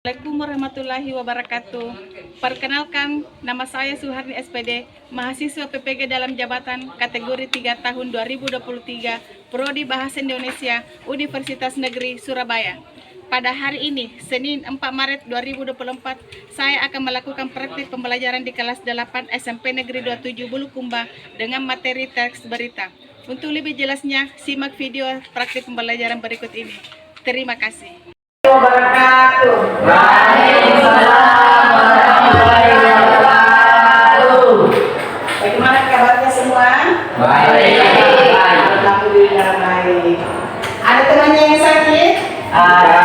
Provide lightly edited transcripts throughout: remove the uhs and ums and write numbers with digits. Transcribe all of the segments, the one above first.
Assalamualaikum warahmatullahi wabarakatuh. Perkenalkan, nama saya Suharni SPD, mahasiswa PPG dalam jabatan kategori 3 tahun 2023, Prodi Bahasa Indonesia, Universitas Negeri Surabaya. Pada hari ini, Senin 4 Maret 2024, saya akan melakukan praktik pembelajaran di kelas 8 SMP Negeri 27 Bulukumba dengan materi teks berita. Untuk lebih jelasnya, simak video praktik pembelajaran berikut ini. Terima kasih. Wabarakatuh. Waalaikumsalam warahmatullahi wabarakatuh. Bagaimana kabarnya semua? Baik. Alhamdulillah baik. Ada temannya yang sakit? Ada.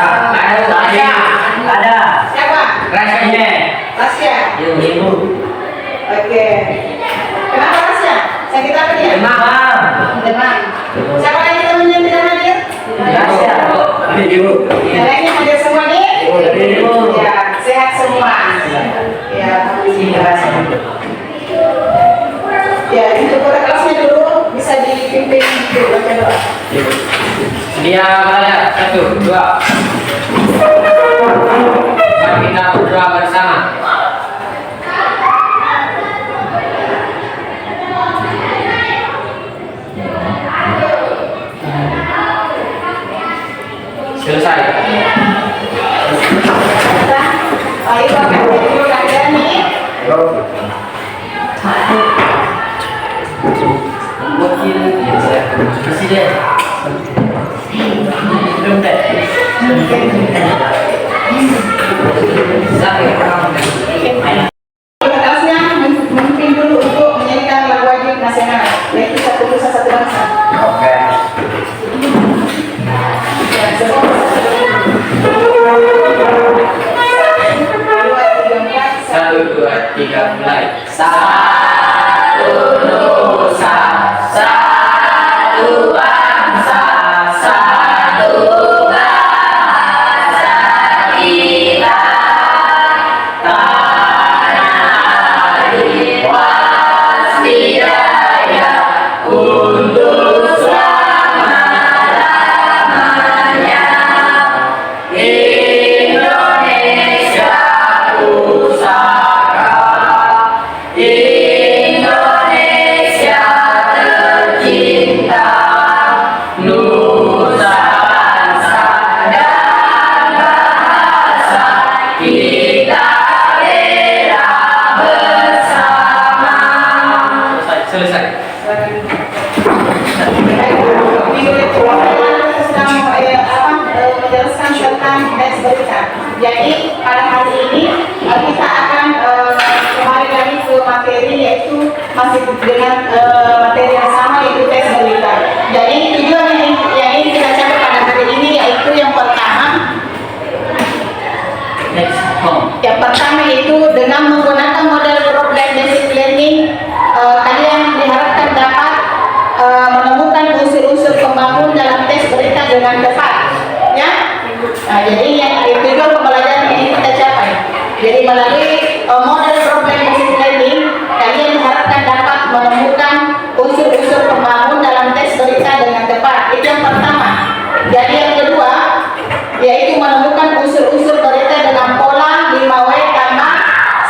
Siapa? Rasanya. Tasya. Ibu. Oke. Kenapa Tasya? Sakit apa dia? Demam. Siapa lagi temannya yang tidak hadir? Rasanya. Ibu. Yang lainnya hadir semua nih? Ibu. Ya, sehat semua. Ya, alhamdulillah. Ya, untuk pada kelasnya dulu bisa dipimpin baca doa. Dia belajar 1, 2. Mari kita berdoa bersama. Selesai. Baik, Bapak Ibu kalian nih. Wakil Presiden. Dompet. Kelasnya memimpin dulu untuk menyanyikan lagu wajib nasional, yaitu Satu Nusa Satu Bangsa. Oke. Ya, semua Satu, dua, tiga, mulai. Satu Nusa, satu bangsa, satu bahasa kita. Tanah air wasbidaya untuk selama-lamanya. Indonesia pusaka, Indonesia tercinta, nusa bangsa dan bahasa kita bela bersama. Selesai. Minggu itu kita sedang menjelaskan tentang teks berita. Jadi pada hari ini kita akan kembali lagi ke materi, yaitu masih dengan materi yang sama, yaitu teks berita. Jadi tujuan yang ingin kita capai pada hari ini yaitu yang pertama. Next home. Yang pertama itu dengan menggunakan model problem basic learning, kalian diharapkan dapat menemukan unsur-unsur pembangun dalam teks berita dengan tepat, ya. Nah, jadi yang tujuan pembelajaran ini kita capai. Jadi melalui model problem basic learning, kalian diharapkan dapat menemukan unsur-unsur pembangun dalam teks berita dengan tepat. Itu yang pertama. Jadi yang kedua yaitu menemukan unsur-unsur berita dengan pola 5W tambah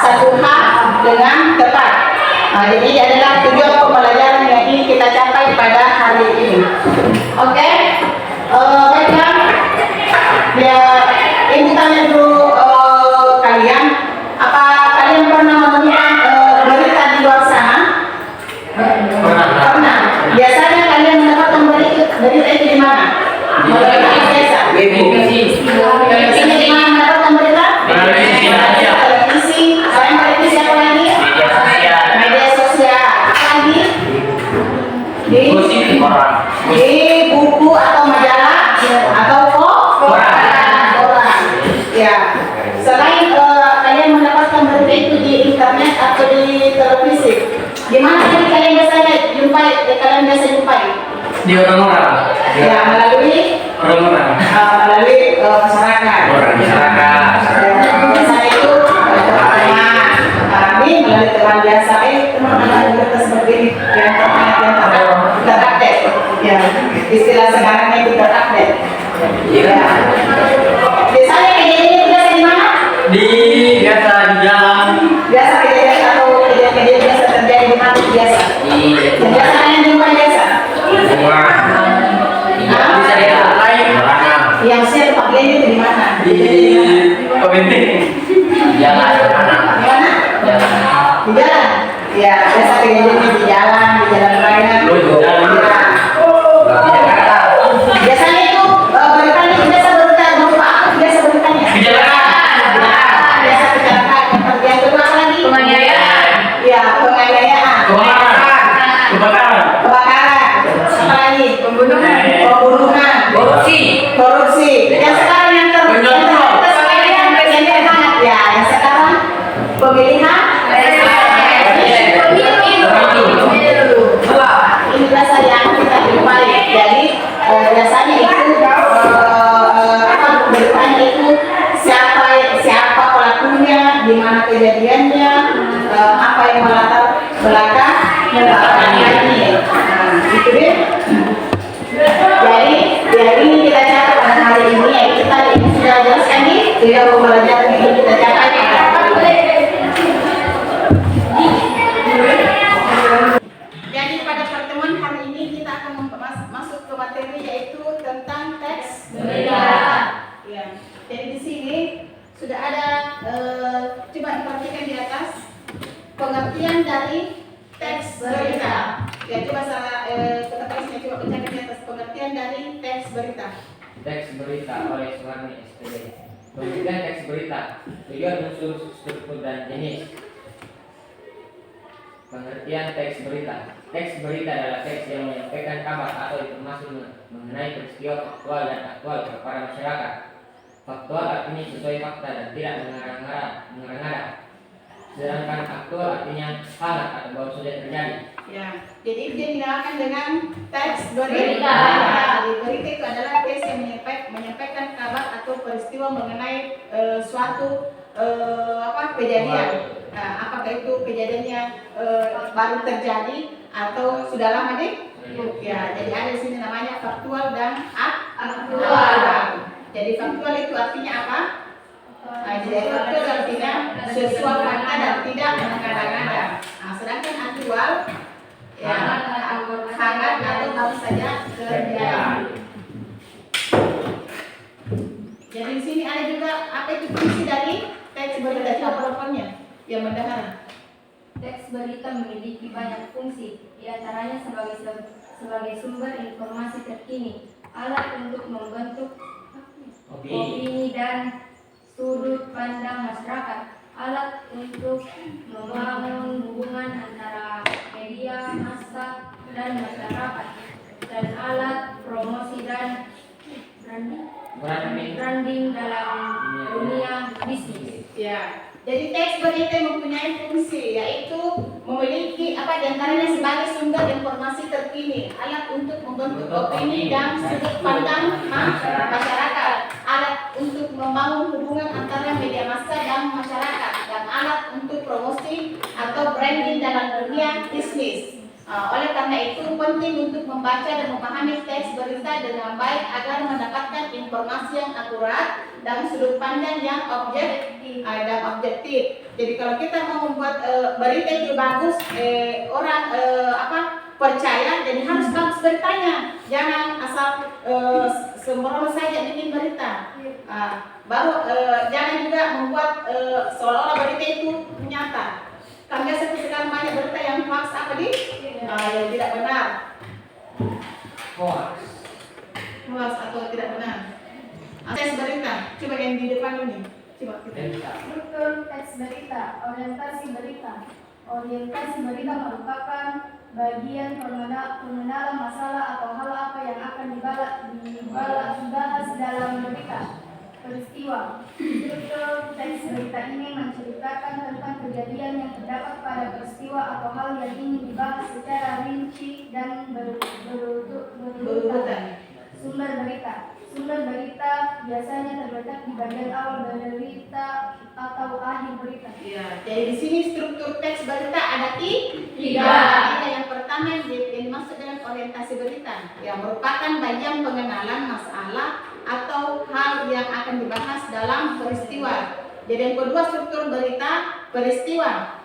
1H dengan tepat. Nah, jadi adalah tujuan pembelajaran yang ingin kita capai pada hari ini. Oke, baiklah. Ya, ini tanya dulu kalian, apa kalian pernah menemukan berita di luar sana? Pernah. Biasanya kalian mendapatkan berita itu di mana? Melalui desa. Televisi di mana mendapatkan berita? Televisi. Selain televisi apa lagi? Media sosial. Apa lagi? Di buku atau majalah atau koran. Ya. Selain kalian mendapatkan berita itu di internet atau di televisi, di mana tadi kalian biasanya jumpai? Kalian biasa jumpai? Di orang-orang. Ya, melalui Orang-orang. masyarakat. Masyarakat. Biasanya itu teman-teman kami melalui teman biasa. Teman ada berita seperti ini yang terupdate. Ya, istilah sekarang itu terupdate. Ya. Biasanya kejadian itu biasa di mana? penting. Jalan. Gimana? Jalan. Di jalan. Ya, biasa kejadiannya di jalan raya. Jalan. Di Jakarta. Biasanya itu beritanya biasa berita berupa apa? Biasa beritanya. Kecelakaan. Biasa kecelakaan. Yang kedua apa lagi? Penganiayaan. Ya, penganiayaan. Kebakaran. Kebakaran. Apa lagi? Pembunuhan. Pembunuhan. Korupsi. Korupsi. Yang sekarang yang yang sekarang pemilihan. Ini biasa yang kita jumpai. Jadi biasanya itu beritanya itu siapa pelakunya, di mana kejadiannya, apa yang melatar belakang ini. Gitu deh. Jadi kita catat pada hari ini ya kita sudah jelaskan nih tidak pembelajaran ini kita catat. Jadi pada pertemuan hari ini kita akan masuk ke materi yaitu tentang teks berita. Ya. Jadi di sini sudah ada coba diperhatikan di atas pengertian dari teks berita. Ya coba salah kita tulisnya coba bacakan di atas pengertian dari teks berita. Teks berita oleh Suharni SPD. Pengertian teks berita, tujuan unsur struktur dan jenis. Pengertian teks berita. Teks berita adalah teks yang menyampaikan kabar atau informasi mengenai peristiwa faktual dan aktual kepada masyarakat. Faktual artinya sesuai fakta dan tidak mengarang-arang. Sedangkan aktual artinya hangat atau baru saja terjadi. Ya, jadi itu yang dinamakan dengan teks berita. Jadi berita itu adalah teks yang menyampaikan kabar atau peristiwa mengenai suatu kejadian. Nah, apakah itu kejadiannya baru terjadi atau sudah lama deh? Ya, jadi ada di sini namanya faktual dan aktual. Jadi faktual itu artinya apa? Jadi faktual artinya sesuai fakta dan tidak mengada-ngada. Nah, sedangkan aktual ya hangat atau baru saja terjadi. Jadi di sini ada juga apa itu fungsi dari teks berita itu apa yang mendengar. Teks berita memiliki banyak fungsi, diantaranya sebagai sumber informasi terkini, alat untuk membentuk opini dan sudut pandang masyarakat, alat untuk membangun hubungan antara media, massa, dan masyarakat, dan alat promosi dan branding dalam dunia bisnis. Ya. Jadi teks berita mempunyai fungsi yaitu memiliki diantaranya sebagai sumber informasi terkini, alat untuk membentuk opini dan sudut pandang masyarakat, alat untuk membangun hubungan antara media massa dan masyarakat, dan alat untuk promosi atau branding dalam dunia bisnis. Oleh karena itu penting untuk membaca dan memahami teks berita dengan baik agar mendapatkan informasi yang akurat dan sudut pandang yang objektif. Jadi kalau kita mau membuat berita itu bagus, orang percaya, jadi harus bagus beritanya. Jangan asal sembrono saja bikin berita. Jangan juga membuat seolah-olah berita itu nyata. Kan biasa sekarang banyak berita yang hoax yang tidak benar. Hoax Atau tidak benar. Teks berita, coba yang di depan ini. Coba kita. Struktur teks berita, orientasi berita. Orientasi berita merupakan bagian pengenalan masalah atau hal apa yang akan dibahas dalam berita. Peristiwa. Struktur teks berita ini menceritakan tentang kejadian yang terdapat pada peristiwa atau hal yang ingin dibahas secara rinci dan berurutan. Sumber berita. Sumber berita biasanya terletak di bagian awal berita atau akhir berita. Ya, jadi di sini struktur teks berita ada tiga. Yang pertama yang dimaksud dengan orientasi berita, yang merupakan bagian pengenalan masalah atau hal yang akan dibahas dalam peristiwa. Jadi yang kedua struktur berita peristiwa.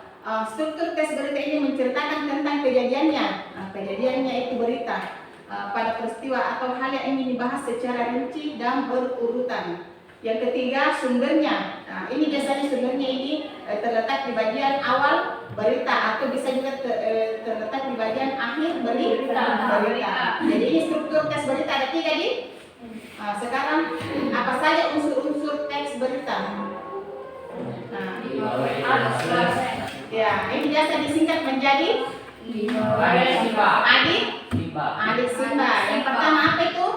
Struktur teks berita ini menceritakan tentang kejadiannya. Kejadiannya itu berita pada peristiwa atau hal yang ingin dibahas secara rinci dan berurutan. Yang ketiga, sumbernya. Nah, ini biasanya sumbernya ini terletak di bagian awal berita atau bisa juga terletak di bagian akhir berita. Jadi ini struktur teks berita ada 3 di. Nah, sekarang apa saja unsur-unsur teks berita? Nah, ya, ini biasa disingkat menjadi adik Simba. Yang pertama apa itu?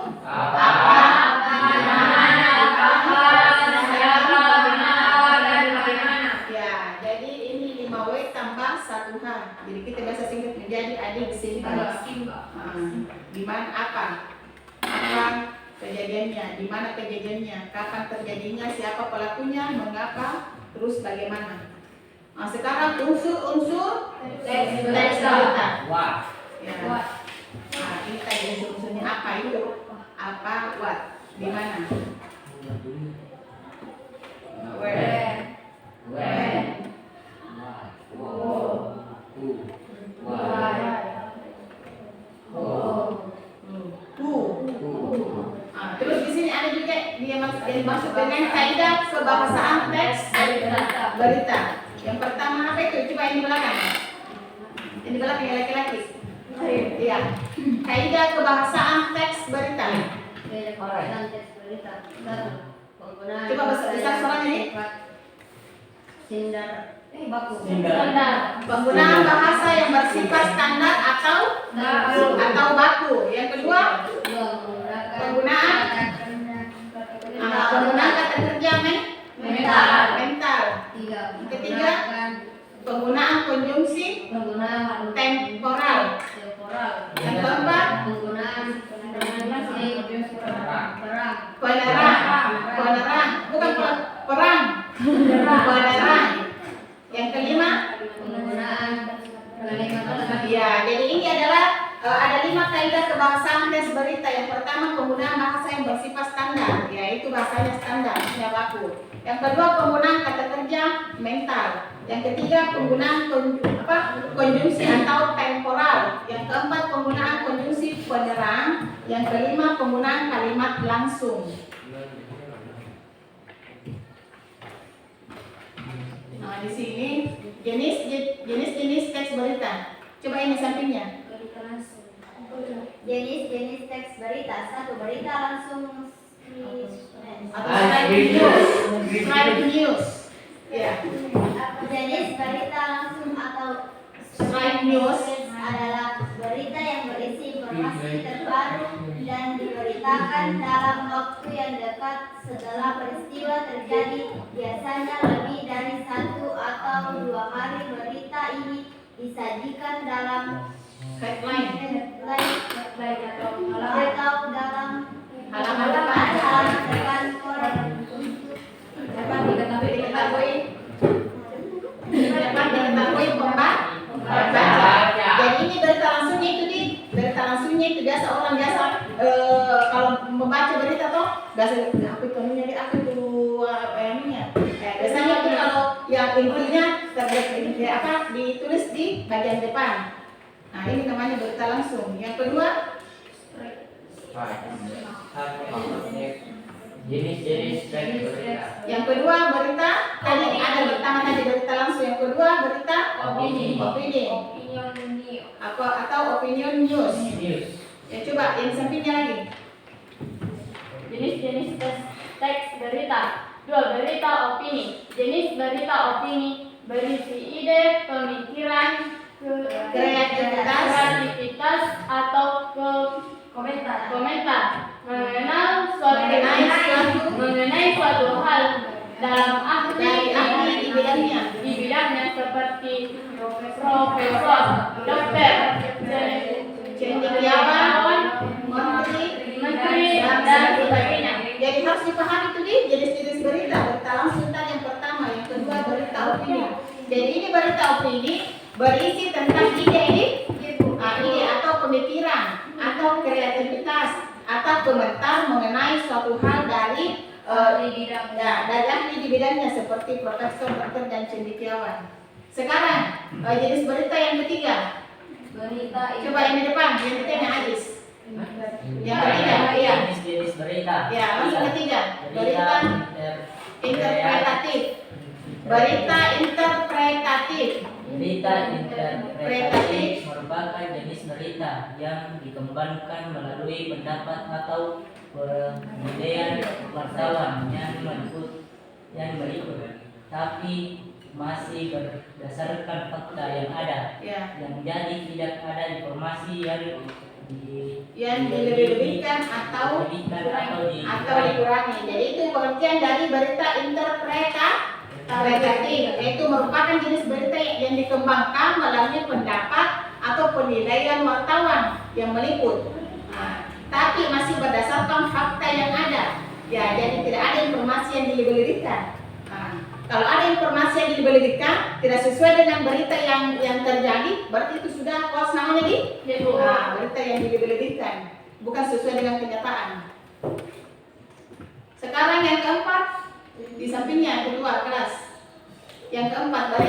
Ya, jadi ini 5W tambah 1H. Jadi kita biasa singkat menjadi adik Simba. Di mana apa kejadiannya? Di mana kejadiannya? Kapan terjadinya? Siapa pelakunya? Mengapa? Terus bagaimana? Nah, sekarang unsur-unsur teks berita. Ya. Nah, ini tadi unsur-unsurnya apa itu? Apa? What? Di mana? Where? When? Who? Terus di sini ada juga dia masuk dengan kaidah kebahasaan teks berita. Yang pertama apa itu? Coba yang di belakang. Yang di belakang yang laki-laki. Iya. Kaidah kebahasaan teks berita. Coba besar suaranya nih. Penggunaan bahasa yang bersifat standar atau baku. Yang kedua, penggunaan kata kerja mental. Ketiga, penggunaan konjungsi temporal. Yang keempat, penerang, bukan perang. Penerang. Yang kelima, ya, jadi ini adalah ada 5 kaidah kebahasaan teks berita. Yang pertama, penggunaan bahasa yang bersifat standar, yaitu bahasanya standar, tidak baku. Yang kedua, penggunaan kata kerja mental. Yang ketiga, penggunaan konjungsi atau temporal. Yang keempat, penggunaan konjungsi penerang. Yang kelima, penggunaan kalimat langsung. Nah, di sini jenis teks berita. Coba ini sampingnya. Jenis teks berita. 1. Berita langsung. Atau straight news. Ya. Jenis berita langsung atau Straight news adalah berita yang berisi informasi terbaru dan diberitakan dalam waktu yang dekat setelah peristiwa terjadi, biasanya lebih dari 1 atau 2 hari. Berita ini disajikan dalam headline atau dalam halaman depan. koran. Dapat diketahui pembaca. Jadi ini berita langsungnya itu berita langsungnya itu biasa orang biasa kalau membaca berita toh biasa apa itu biasanya itu kalau yang intinya ditulis di bagian depan. Nah, ini namanya berita langsung. Yang kedua, jenis-jenis teks berita. Yang kedua berita tadi ada pertama tadi berita langsung. Yang kedua berita opini atau opinion news. Ya coba yang sampingnya lagi. Jenis-jenis teks berita. 2. Berita opini. Jenis berita opini berisi ide, pemikiran, kreativitas atau komentar mengenai suatu hal dalam ahli di bidangnya seperti profesor, dokter, cendekiawan, menteri dan sebagainya. Jadi harus dipahami itu jenis-jenis berita langsung tadi yang pertama, yang kedua berita opini. Jadi ini berita opini berisi tentang ide atau pemikiran atau kreativitas atau komentar mengenai suatu hal dari ahli di bidangnya seperti profesor, dokter dan cendekiawan. Sekarang jenis berita yang ketiga. Coba yang di depan, yang ketiga Adis. Yang ketiga, iya. Jenis berita. Ya, langsung ketiga. Berita Berita interpretatif. Berita interpretatif. Berita interpretatif merupakan jenis berita yang dikembangkan melalui pendapat atau penilaian wartawan yang berikut, tapi masih berdasarkan fakta yang ada. Ya. Yang jadi tidak ada informasi Yang dilebih-lebihkan atau dikurangi. Jadi itu pengertian dari berita interpretatif, yaitu merupakan jenis berita yang dikembangkan melalui pendapat atau penilaian wartawan yang meliput, tapi masih berdasarkan fakta yang ada. Ya, jadi tidak ada informasi yang dilebih-lebihkan. Kalau ada informasi yang dilebih-lebihkan tidak sesuai dengan berita yang terjadi, berarti itu sudah hoax namanya berita yang dilebih-lebihkan, bukan sesuai dengan kenyataan. Sekarang yang keempat, di sampingnya kedua kelas. Yang keempat,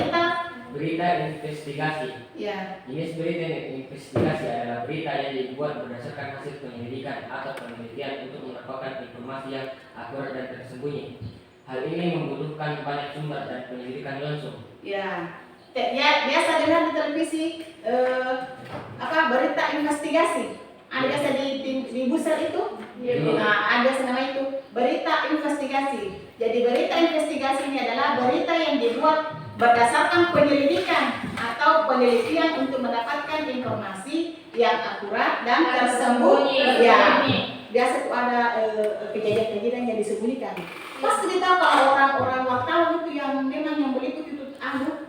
berita investigasi. Ya. Jenis berita investigasi adalah berita yang dibuat berdasarkan hasil penyelidikan atau penelitian untuk mendapatkan informasi yang akurat dan tersembunyi. Hal ini membutuhkan banyak sumber dan penyelidikan langsung. Ya, biasa dengar di televisi berita investigasi. Ada biasa di Busel itu, ada nama itu berita investigasi. Jadi berita investigasi ini adalah berita yang dibuat berdasarkan penyelidikan atau penelitian untuk mendapatkan informasi yang akurat dan tersembunyi. Ya, biasa tuh ada kejadian-kejadian yang disembunyikan. Pasti tidak tahu kalau orang-orang wartawan itu yang memang yang meliput itu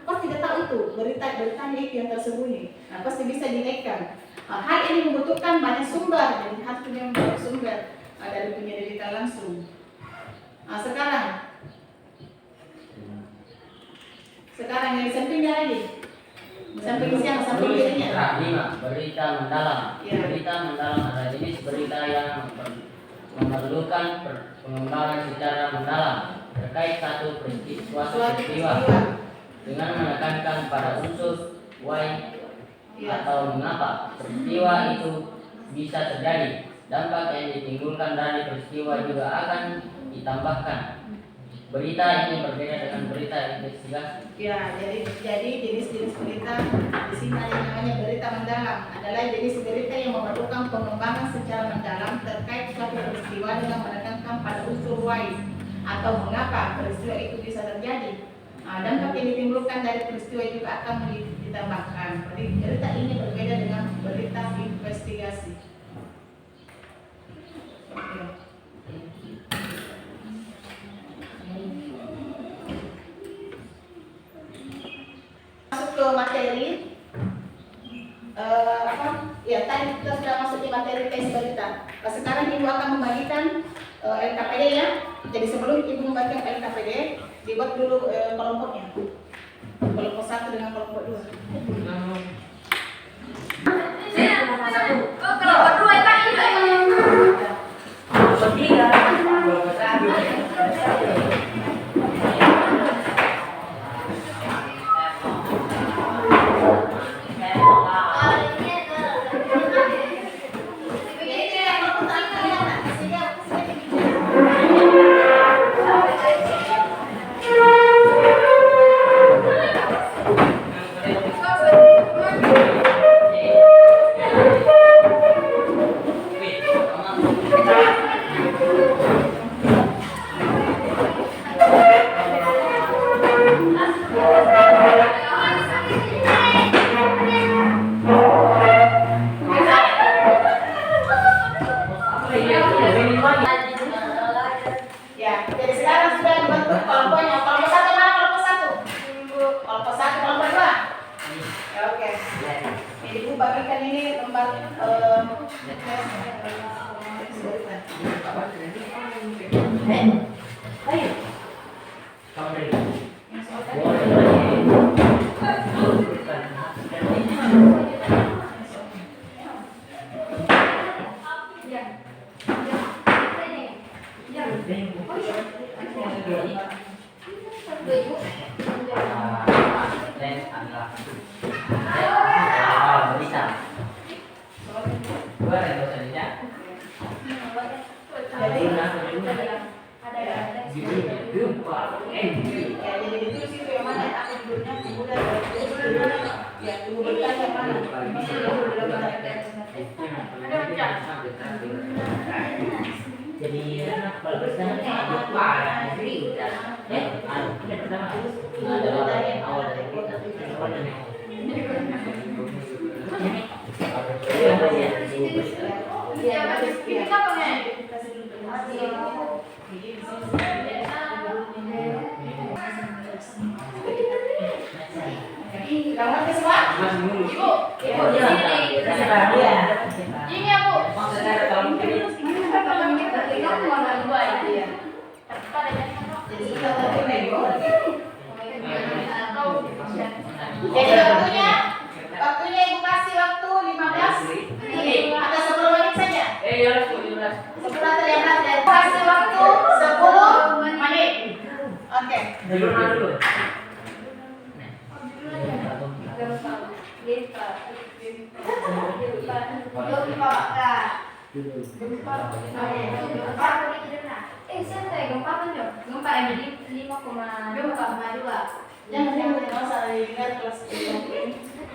pasti tidak tahu itu beritanya itu yang tersembunyi. Nah, pasti bisa dinaikkan. Hal ini membutuhkan banyak sumber, jadi harus punya banyak sumber dari penyelidikan langsung. Sekarang yang di sampingnya lagi, samping siang, samping kirinya. 5. Berita mendalam. Ya. Berita mendalam adalah jenis berita yang memerlukan pengembangan secara mendalam terkait suatu peristiwa dengan menekankan pada unsur why atau mengapa peristiwa itu bisa terjadi. Dampak yang ditimbulkan dari peristiwa juga akan ditambahkan. Berita ini berbeda dengan berita investigasi. Ya, jadi jenis-jenis berita di sini ada yang namanya berita mendalam, adalah jenis berita yang memerlukan pengembangan secara mendalam terkait suatu peristiwa dengan menekankan pada unsur why atau mengapa peristiwa itu bisa terjadi. Dampak yang ditimbulkan dari peristiwa juga akan ditambahkan. Jadi berita ini berbeda dengan berita investigasi. Oke. Masuk ke materi. Ya, tadi kita sudah masuk di materi tes berita. Sekarang Ibu akan membagikan LKPD ya. Jadi sebelum Ibu membagikan LKPD, dibuat dulu kelompoknya. Kelompok 1 dengan kelompok 2. Kelompok 2 tadi. Ya, jadi sekarang sudah dibentuk kelompoknya. Kelompok 1 mana kelompok 1? Kelompok 1, kelompok 2. Ya, oke. Jadi Ibu bagikan ini lembar Berita. Dua ada dosen ya. Ya, jadi ditulis itu yang mana aku tidurnya bulan ya tunggu berkah yang mana jadi kalau bersama lupa jadi pertama awal dari kita Kita pengen. kamu ke semua Ibu, di sini. Ini aku. Kamu warna dua ya. jadi kita lagi nego Atau jadi waktunya ibu kasih waktu 15 atau 10 menit saja 10 atau 15 dan kasih waktu 10 menit oke Santai, gempa kan dong? Gempa yang jadi 5,2. jangan usah lihat kelas 10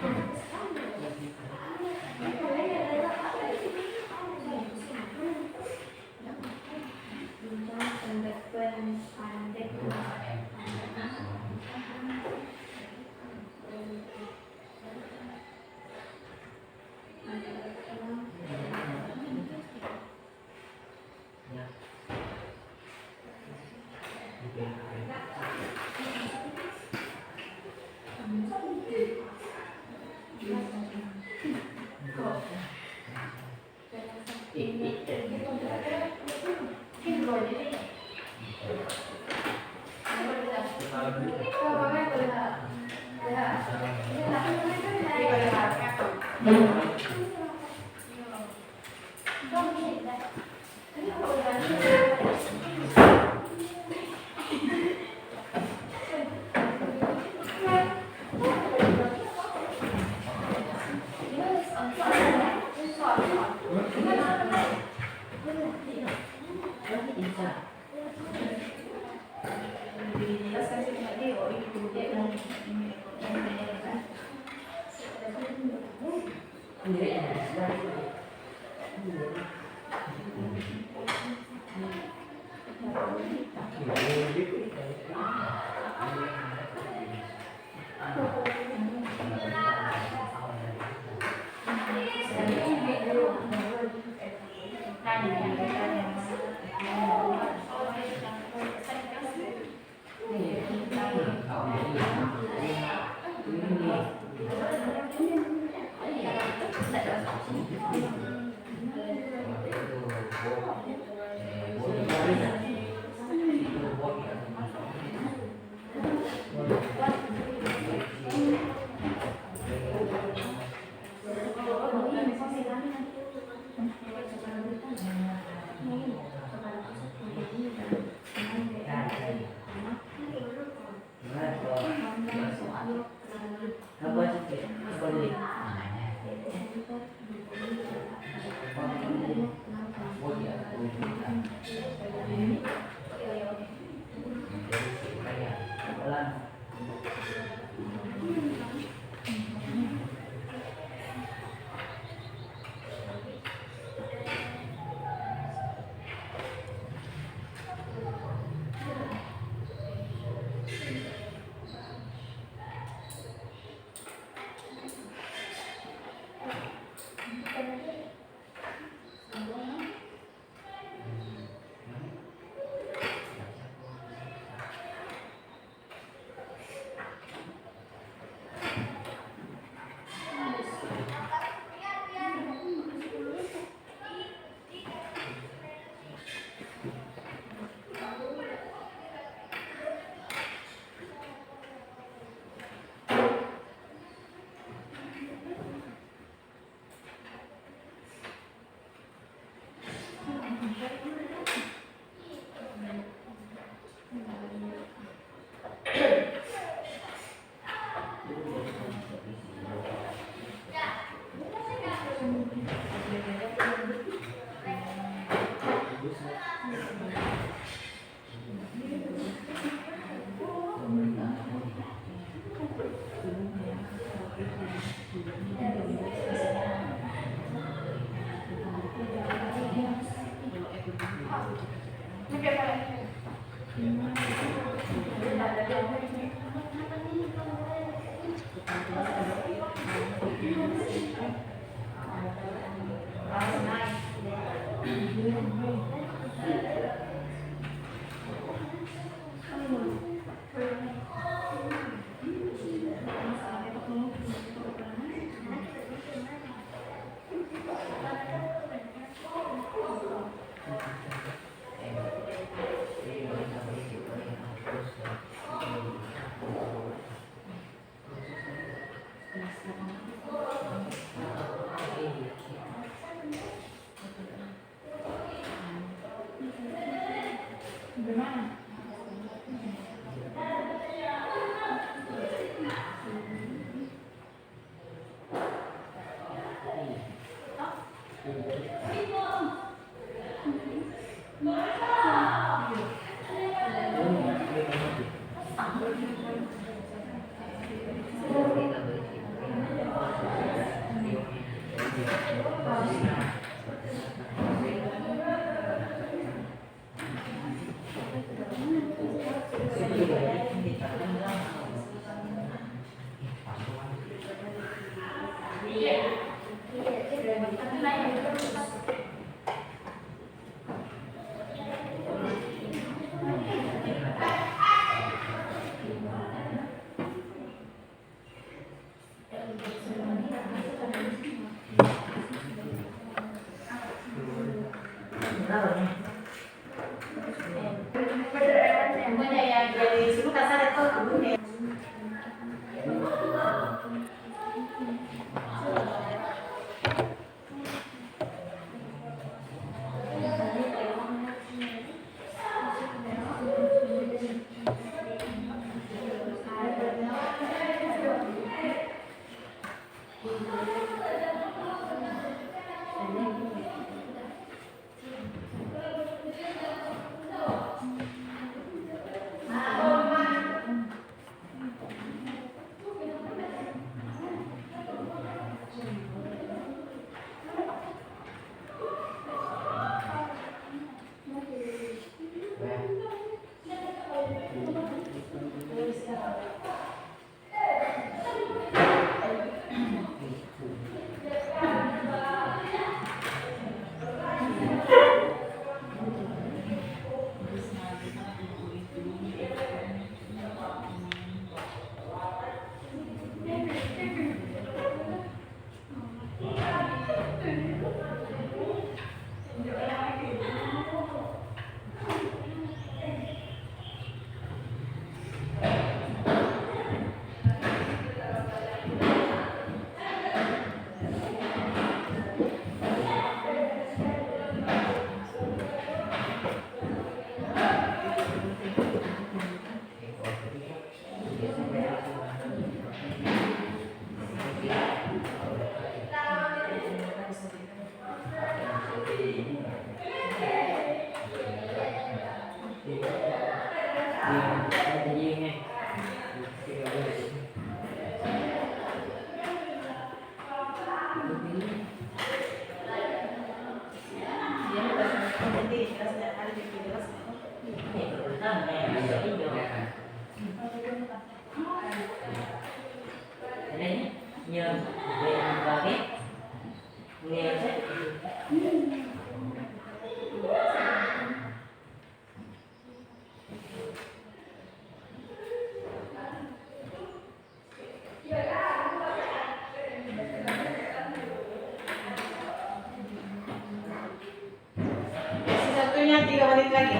Satunya 3 menit lagi.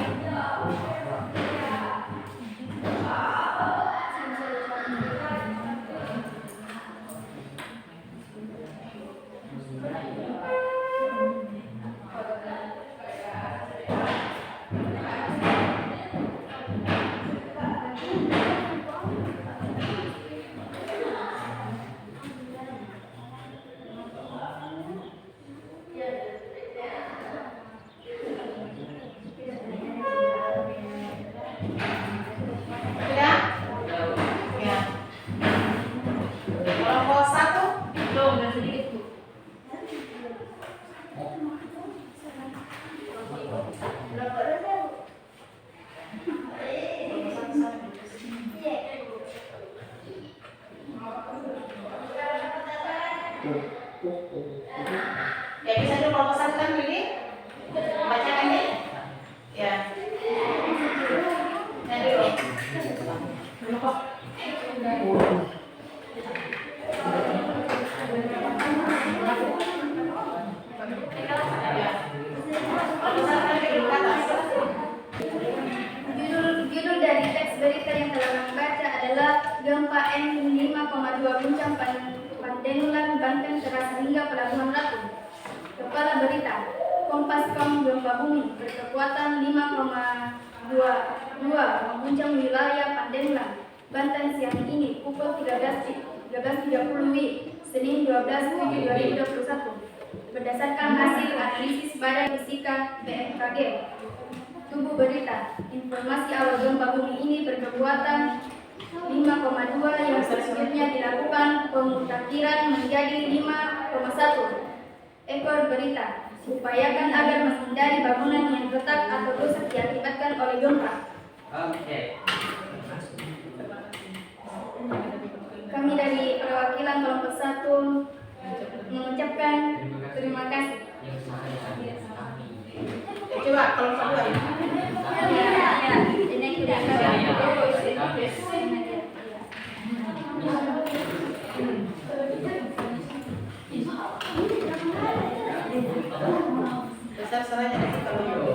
Sudah? Ya. Kelompok 1. Ya bisa dulu kelompok satu kan ini bacakan nih. Ya. Nah dulu. Judul dari teks berita yang telah membaca adalah Gempa M5,2 guncang Pandemulan, Banten terasa hingga Pelabuhan Ratu. Kepala berita, Kompas.com, gempa bumi berkekuatan 5,22 mengguncang wilayah Pandemulan, Banten siang ini pukul 13.30 WIB, Senin 12 Juli 2021. Berdasarkan hasil analisis Badan Fisika BMKG. Tubuh berita, informasi awal gempa bumi ini berkekuatan 5,2 yang selanjutnya dilakukan pemutakhiran menjadi 5,1. Ekor berita, upayakan agar menghindari bangunan yang retak atau rusak diakibatkan oleh gempa. Oke. Kami dari perwakilan kelompok 1 mengucapkan terima kasih. Coba kelompok 2 ya. Ini tidak Besar salahnya nanti kalau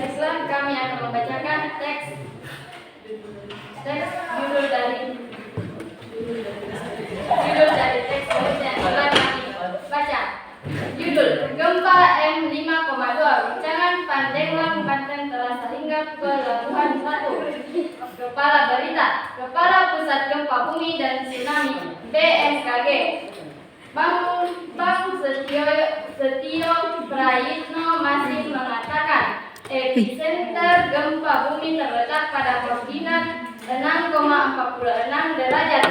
Baiklah, kami akan membacakan teks judul dari teks berita yang telah kami baca. Judul Gempa M5,2 guncangan Pandeglang, Banten terasa hingga Pelabuhan Ratu. Kepala berita, Kepala Pusat Gempa Bumi dan Tsunami BMKG Bang Setio Prayitno masih mengatakan epicenter gempa bumi terletak pada koordinat 6,46 derajat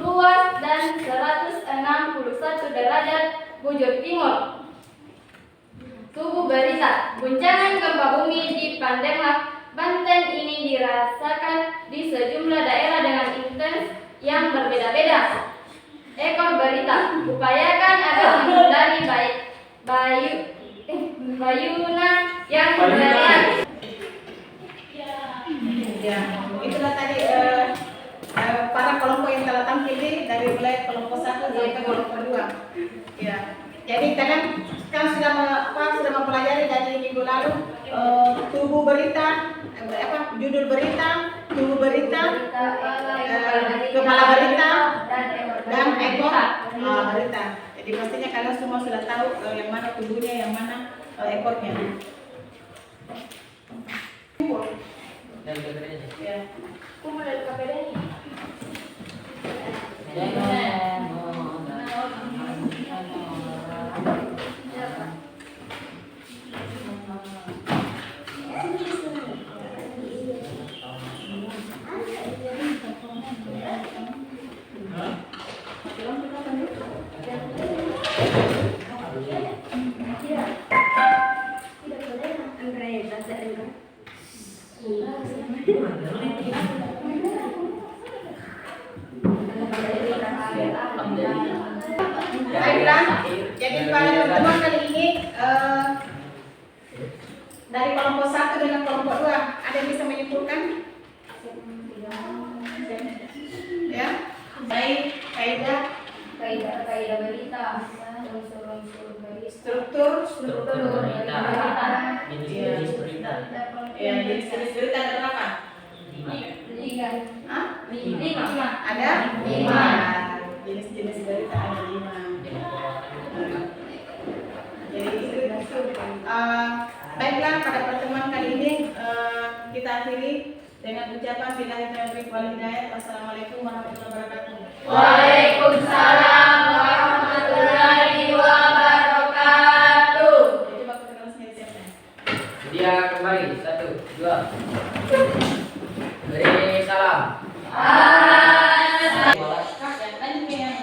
luas dan 161 derajat bujur timur. Tubuh berita, guncangan gempa bumi di Pandeglang, Banten ini dirasakan di sejumlah daerah dengan intens yang berbeda-beda. Ekor berita, upayakan agar menghindari bayunan yang berlebihan. ya, itulah tadi para kelompok yang telah tampil dari mulai kelompok 1 sampai kelompok 2. Ya. Jadi kalian sudah mempelajari dari minggu lalu tubuh berita, judul berita, tubuh berita, kepala berita, dan ekor berita. Jadi pastinya kalian semua sudah tahu yang mana tubuhnya, yang mana ekornya. Ya. kumpul dari KPD. Baiklah, jadi pada pertemuan kali ini dari kelompok 1 dengan kelompok 2 ada yang bisa menyimpulkan? Ya, baik, kaidah berita, struktur, Jenis-jenis berita. ya jenis-jenis berita ada berapa? Hah? 5. Ada 5. Jenis-jenis berita ada 5. Jadi baiklah, pada pertemuan kali ini kita akhiri dengan ucapan billahi taufiq wal hidayah. Wassalamualaikum warahmatullahi wabarakatuh. Waalaikumsalam warahmatullahi wabarakatuh. Coba kita kelas siapa? Dia kembali 1, 2. Beri salam. Lanjut yang